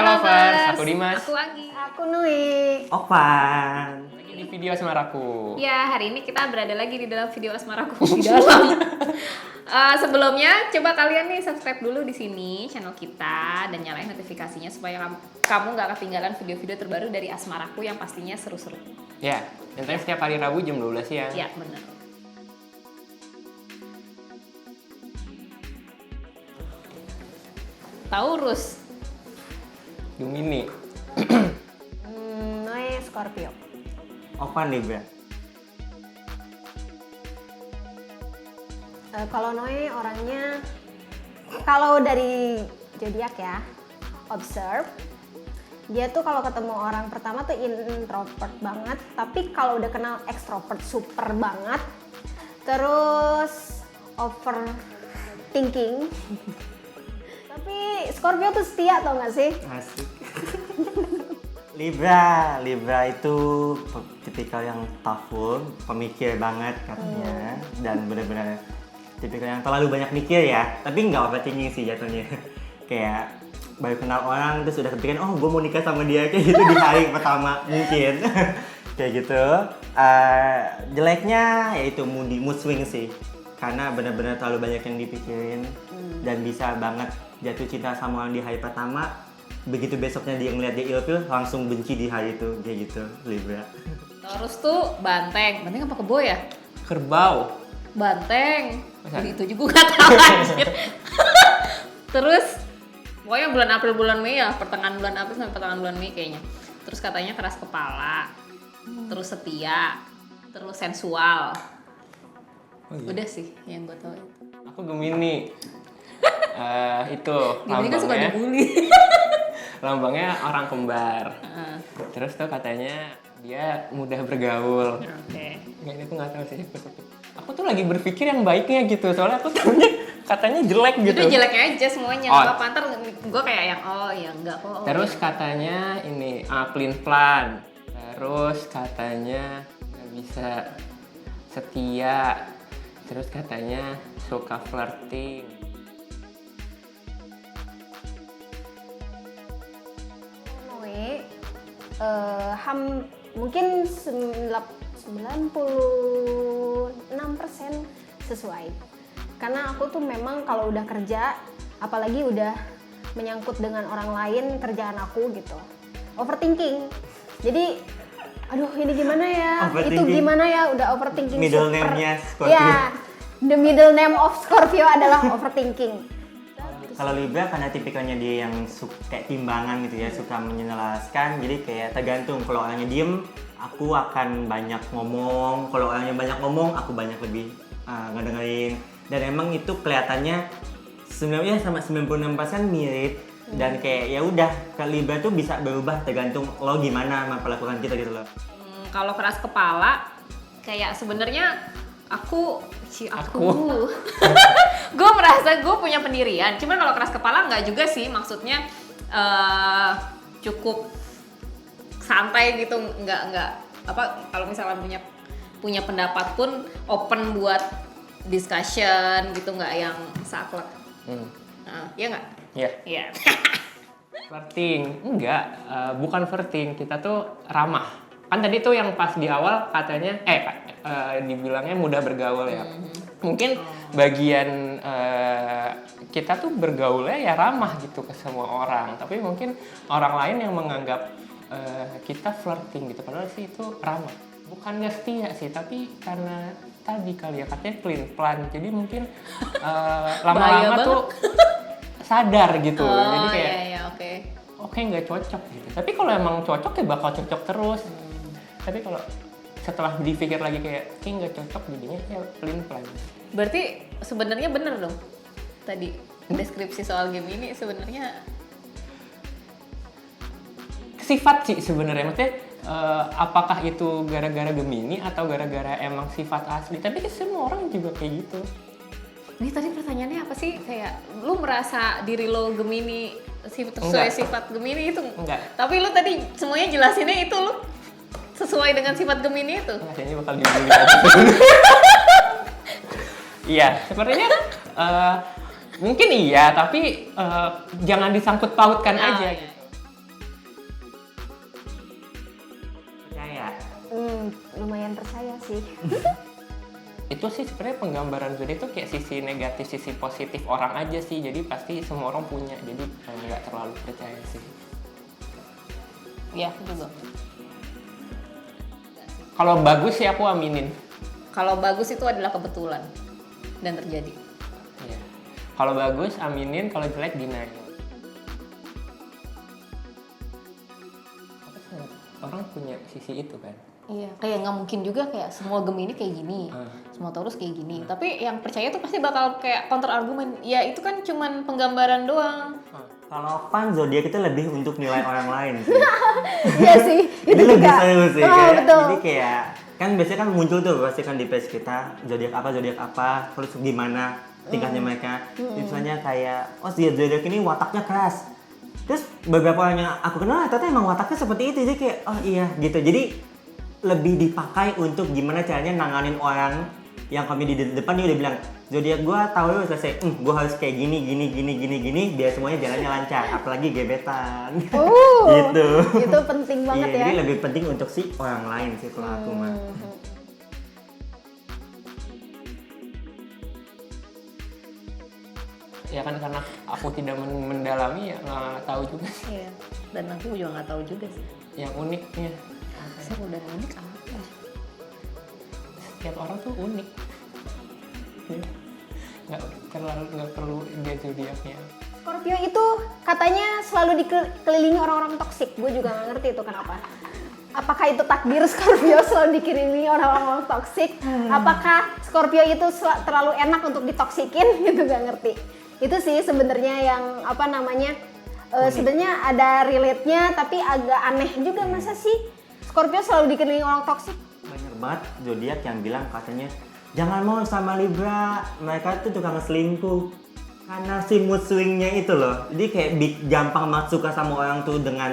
Lovers, aku Dimas. Aku Agi. Aku Nui. Opan. Lagi di video Asmaraku. Ya, hari ini kita berada lagi di dalam video Asmaraku. Di dalam. Sebelumnya, coba kalian nih subscribe dulu di sini channel kita dan nyalain notifikasinya supaya kamu nggak ketinggalan video-video terbaru dari Asmaraku yang pastinya seru-seru. Ya, tentunya setiap hari Rabu jam 12 siang. Ya, benar. Taurus. Gemini. Nui Scorpio. Opan Libra. Kalau Nui orangnya, kalau dari zodiak ya, observe. Dia tuh kalau ketemu orang pertama tuh introvert banget, tapi kalau udah kenal extrovert super banget. Terus overthinking. Tapi Scorpio tuh setia tau gak sih? Asik. Libra itu tipikal yang toughful, pemikir banget katanya, dan benar-benar tipikal yang terlalu banyak mikir ya. Tapi nggak overthinking sih jatuhnya. Kayak baru kenal orang terus udah kepikiran, oh gue mau nikah sama dia kayak gitu di hari pertama mungkin. Kayak gitu. Jeleknya yaitu mood swing sih, karena benar-benar terlalu banyak yang dipikirin dan bisa banget jatuh cinta sama orang di hari pertama. Begitu besoknya dia ngeliat dia ilfil, langsung benci di hari itu, kayak gitu, Libra. Taurus tuh banteng. Banteng apa kebo ya? Kerbau. Banteng. Masa? Itu juga gak tahu anjir. Terus pokoknya bulan April bulan Mei ya, pertengahan bulan April sampai pertengahan bulan Mei kayaknya. Terus katanya keras kepala. Terus setia. Terus sensual. Oh, iya. Udah sih yang gue tahu itu. Aku Gemini. Itu Gini kan suka lambangnya. dibully. Lambangnya orang kembar. Terus tuh katanya dia mudah bergaul. Oke. Nggak, ini aku nggak tahu sih. Aku tuh lagi berpikir yang baiknya gitu. Soalnya aku tahunya katanya jelek gitu. Itu jeleknya aja semuanya. Oh. Apa ntar gue kayak yang oh ya enggak kok. Terus katanya ini pelin-pelan. Terus katanya nggak bisa setia. Terus katanya suka flirting. Nui, mungkin 96% sesuai. Karena aku tuh memang kalau udah kerja, apalagi udah menyangkut dengan orang lain kerjaan aku gitu, overthinking. Jadi, aduh ini gimana ya, itu gimana ya, udah overthinking. Middle super. name-nya Scorpio. Ya, the middle name of Scorpio adalah overthinking. Kalau Libra karena tipikalnya dia yang kayak timbangan gitu ya, suka menjelaskan, jadi kayak tergantung. Kalau orangnya diem, aku akan banyak ngomong. Kalau orangnya banyak ngomong, aku banyak lebih ngedengerin. Dan emang itu kelihatannya sebenarnya sama 96% mirip. Dan kayak ya udah, ke Libra tuh bisa berubah tergantung lo gimana memperlakukan kita gitu loh. Kalau keras kepala kayak sebenarnya aku gue merasa gue punya pendirian, cuman kalau keras kepala nggak juga sih, maksudnya cukup santai gitu, nggak apa, kalau misalnya punya pendapat pun open buat discussion gitu, nggak yang saklek. Iya nggak? Iya. Iya. Flirting? Enggak, bukan flirting, kita tuh ramah. Kan tadi tuh yang pas di awal katanya, dibilangnya mudah bergaul ya. Mungkin bagian kita tuh bergaulnya ya ramah gitu ke semua orang. Tapi mungkin orang lain yang menganggap kita flirting gitu. Padahal sih itu ramah. Bukannya setia sih, tapi karena tadi kali ya katanya pelin-pelan. Jadi mungkin lama-lama tuh sadar gitu. Jadi kayak oke, nggak cocok gitu. Tapi kalau emang cocok ya bakal cocok terus. Tapi kalau setelah dipikir lagi kayak nggak cocok, jadinya ya pelin-pelan. Berarti sebenarnya bener dong tadi deskripsi soal game ini sebenarnya Sifat sih sebenarnya, maksudnya apakah itu gara-gara Gemini atau gara-gara emang sifat asli? Tapi semua orang juga kayak gitu. Ini tadi pertanyaannya apa sih? Kayak lu merasa diri lo Gemini sesuai sifat Gemini itu? Enggak. Tapi lu tadi semuanya jelasinnya itu lu sesuai dengan sifat Gemini itu? Kayaknya bakal dibully aja. Iya, sepertinya mungkin iya, tapi jangan disangkut pautkan aja. Iya. Lumayan percaya sih. Itu sih sebenarnya penggambaran zodiak itu kayak sisi negatif, sisi positif orang aja sih. Jadi pasti semua orang punya. Jadi nggak terlalu percaya sih. Iya juga. Kalau bagus sih aku aminin. Kalau bagus itu adalah kebetulan dan terjadi. Iya. Kalau bagus aminin, kalau jelek denial. Orang punya sisi itu kan. Iya, kayak nggak mungkin juga kayak semua Gemini kayak gini, semua Taurus kayak gini. Tapi yang percaya tuh pasti bakal kayak counter argumen. Ya itu kan cuman penggambaran doang. Kalau Fan zodiak itu lebih untuk nilai orang lain sih. Iya sih, itu Jadi lebih juga. seru sih Oh, kayak, betul. jadi kayak kan biasanya kan muncul tuh pasti kan di page kita zodiak apa, terus gimana tingkahnya mereka. Misalnya kayak oh zodiak ini wataknya keras. Terus beberapa orang yang aku kenal ternyata emang wataknya seperti itu, jadi kayak oh iya gitu. Jadi lebih dipakai untuk gimana caranya nanganin orang yang kami di depan dia udah bilang zodiak gua tahu lu selesai, gua harus kayak gini biar semuanya jalannya lancar, apalagi gebetan. Gitu. Itu penting banget Iya, ya. jadi lebih penting untuk si orang lain sih kalau aku mah. Ya kan karena aku tidak mendalami ya nggak tahu juga sih. Iya. Dan aku juga nggak tahu juga sih. Yang uniknya. Seru dan unik apa? Setiap orang tuh unik. Ya. Nggak perlu dia zodiaknya. Scorpio itu katanya selalu dikelilingi orang-orang toksik. Gue juga nggak ngerti itu kenapa. Apakah itu takdir Scorpio selalu dikelilingi orang-orang toksik? Apakah Scorpio itu terlalu enak untuk ditoksikin? Gitu gak ngerti. Itu sih sebenarnya yang apa namanya sebenarnya ada relate-nya tapi agak aneh juga, masa sih Scorpio selalu dikelilingi orang toksik? Banyak banget zodiak yang bilang katanya jangan mau sama Libra, mereka tuh tukang selingkuh. Karena si mood swing-nya itu loh. Jadi kayak gampang banget suka sama orang tuh dengan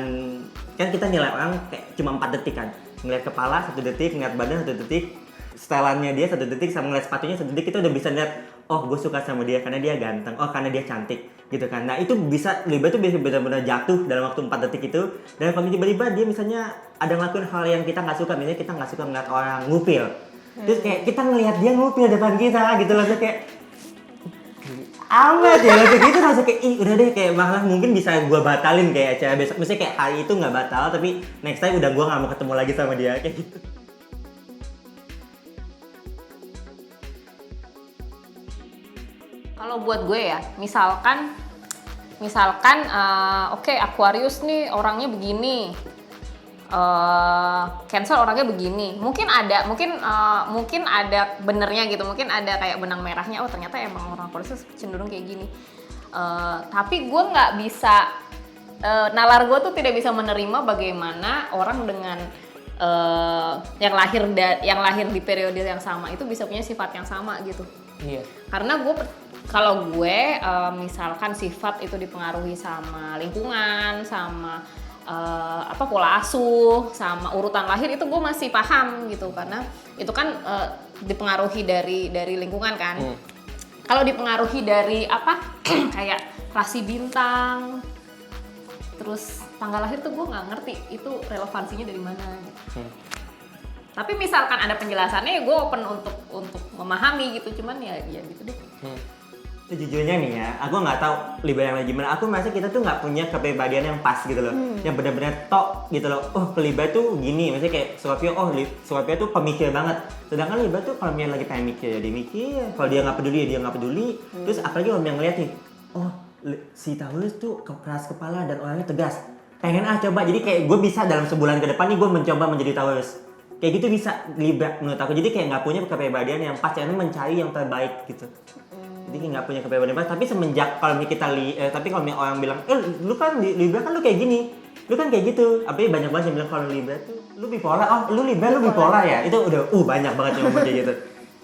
kan kita nilai orang kayak cuma 4 detik kan. Ngeliat kepala 1 detik, ngeliat badan 1 detik, setelannya dia 1 detik, sama ngeliat sepatunya 1 detik, kita udah bisa lihat oh gue suka sama dia karena dia ganteng, oh karena dia cantik gitu kan. Nah itu bisa Libra tuh bisa benar-benar jatuh dalam waktu 4 detik itu. Dan kalau tiba-tiba dia misalnya ada ngelakuin hal yang kita nggak suka, misalnya kita nggak suka ngeliat orang ngupil, terus kayak kita ngeliat dia ngupil depan kita gitu loh, kayak amat ya langsung gitu, langsung kayak ih udah deh, kayak malah mungkin bisa gue batalin kayak acara besok, misalnya kayak hari itu nggak batal tapi next time udah gue nggak mau ketemu lagi sama dia kayak gitu. Kalau buat gue ya, misalkan oke, Aquarius nih orangnya begini, Cancer orangnya begini, mungkin ada benernya gitu, mungkin ada kayak benang merahnya, oh ternyata emang orang Aquarius cenderung kayak gini. Tapi gue nggak bisa, nalar gue tuh tidak bisa menerima bagaimana orang dengan yang lahir di periode yang sama itu bisa punya sifat yang sama gitu. Iya. Karena kalau gue misalkan sifat itu dipengaruhi sama lingkungan, sama pola asuh, sama urutan lahir, itu gue masih paham gitu, karena itu kan dipengaruhi dari lingkungan kan. Kalau dipengaruhi dari kayak rasi bintang, terus tanggal lahir tuh gue nggak ngerti itu relevansinya dari mana gitu. Tapi misalkan ada penjelasannya ya gue open untuk memahami gitu, cuman ya gitu deh. Sejujurnya nih ya, aku nggak tahu Libra yang lagi gimana. Aku merasa kita tuh nggak punya kepribadian yang pas gitu loh, yang benar-benar tok gitu loh. Oh Libra tuh gini, maksudnya kayak Scorpio, Scorpio tuh pemikir banget. Sedangkan Libra tuh kalau dia lagi pengen mikir ya dia mikir, kalau dia nggak peduli ya dia nggak peduli. Terus apalagi kalau yang ngeliat nih, oh si Taurus tuh keras kepala dan orangnya tegas. Pengen coba, jadi kayak gue bisa dalam sebulan ke depan nih gue mencoba menjadi Taurus. Kayak gitu bisa Libra menurut aku. Jadi kayak nggak punya kepribadian yang pas, karena mencari yang terbaik gitu. Jadi nggak punya kepribadian pas. Tapi semenjak kalau kita tapi kalau orang bilang, lu kan Libra kan lu kayak gini, lu kan kayak gitu. Tapi banyak banget yang bilang kalau Libra tuh lu bipolar. Oh lu Libra lu bipolar ya. Itu udah banyak banget yang ngomong kayak gitu.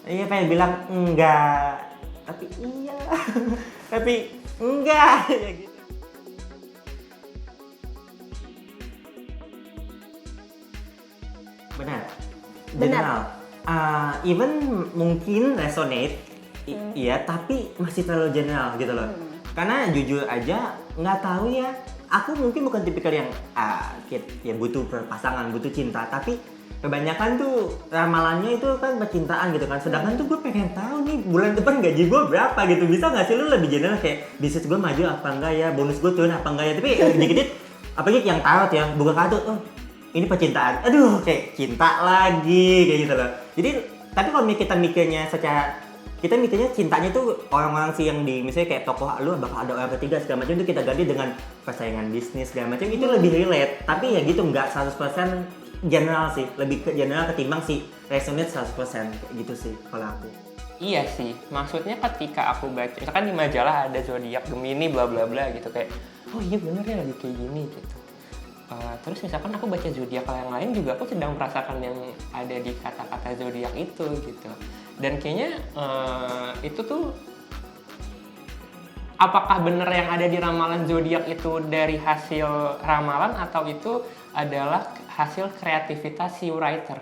Iya pengen bilang enggak, tapi iya, tapi enggak ya gitu. Benar. General. Even mungkin resonate, iya, tapi masih terlalu general gitu loh. Karena jujur aja nggak tahu ya. Aku mungkin bukan tipikal yang ya butuh pasangan, butuh cinta, tapi kebanyakan tuh ramalannya itu kan percintaan gitu kan. Sedangkan tuh gue pengen tahu nih bulan depan gaji gue berapa gitu. Bisa nggak sih lu lebih general kayak bisnis gue maju apa enggak ya, bonus gue turun apa enggak ya. Tapi dikit-dikit apalagi yang tarot ya, buka kartu, oh ini percintaan. Aduh, kayak cinta lagi kayak gitu loh. Jadi tapi kalau kita mikirnya kita mikirnya cintanya tuh orang-orang sih yang di misalnya kayak tokoh lu bakal ada orang ketiga segala macam itu kita ganti dengan persaingan bisnis segala macam itu lebih relate. Tapi ya gitu nggak 100% general sih, lebih ke general ketimbang sih resonate 100% kayak gitu sih kalau aku. Iya sih, maksudnya ketika aku baca, misalkan di majalah ada zodiak Gemini bla bla bla gitu kayak, oh iya bener ya lagi kayak gini gitu. Terus misalkan aku baca zodiak yang lain juga aku sedang merasakan yang ada di kata-kata zodiak itu gitu. Dan kayaknya itu tuh apakah bener yang ada di ramalan zodiak itu dari hasil ramalan atau itu adalah hasil kreativitas si writer?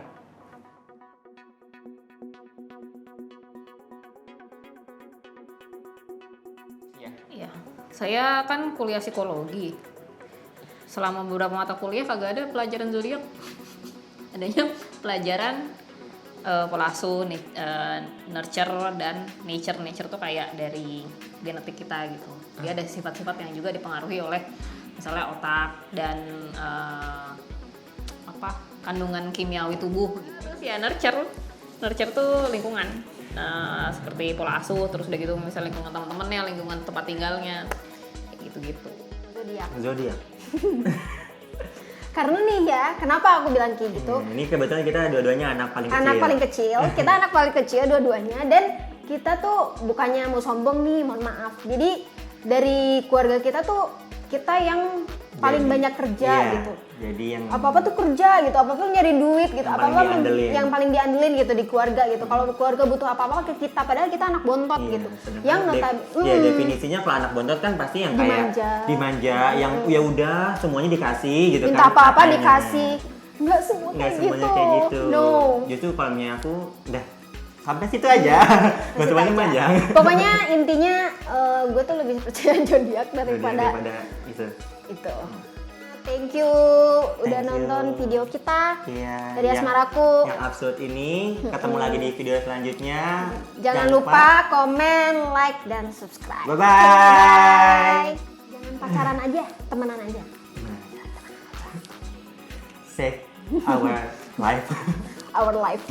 Iya. Saya kan kuliah psikologi. Selama beberapa mata kuliah kagak ada pelajaran zodiak. Adanya pelajaran pola asuh, nurture dan nature. Nature tuh kayak dari genetik kita gitu. Dia ada sifat-sifat yang juga dipengaruhi oleh misalnya otak dan kandungan kimiawi tubuh gitu. Terus ya nurture tuh lingkungan. Seperti pola asuh, terus udah gitu misalnya lingkungan teman-temannya, lingkungan tempat tinggalnya, kayak gitu-gitu. Zodiak. Karena nih ya, kenapa aku bilang kayak gitu? Ini kebetulan kita dua-duanya anak paling kecil. Anak paling kecil, kita anak paling kecil dua-duanya, dan kita tuh bukannya mau sombong nih, mohon maaf. Jadi dari keluarga kita tuh kita yang paling banyak kerja gitu. Jadi yang apa-apa tuh kerja gitu, apa-apa nyari duit gitu, yang apa-apa paling diandelin. yang paling diandelin gitu di keluarga gitu. Kalau keluarga butuh apa-apa ke kita, padahal kita anak bontot gitu. Yang definisinya kalau anak bontot kan pasti yang kayak dimanja, yang ya udah semuanya dikasih gitu minta kan. apa-apa katanya. dikasih. Nggak Nggak semuanya semuanya kayak gitu. No. Justru kalau punya aku udah sampai situ aja. Nggak semuanya panjang. Pokoknya intinya gue tuh lebih percaya zodiak daripada itu. Thank you udah nonton video kita dari yang- Asmaraku. Yang absurd ini ketemu lagi di video selanjutnya. Jangan lupa komen, like, dan subscribe. Bye Bye. bye. Jangan pacaran aja, temenan aja. Save our life. Our life.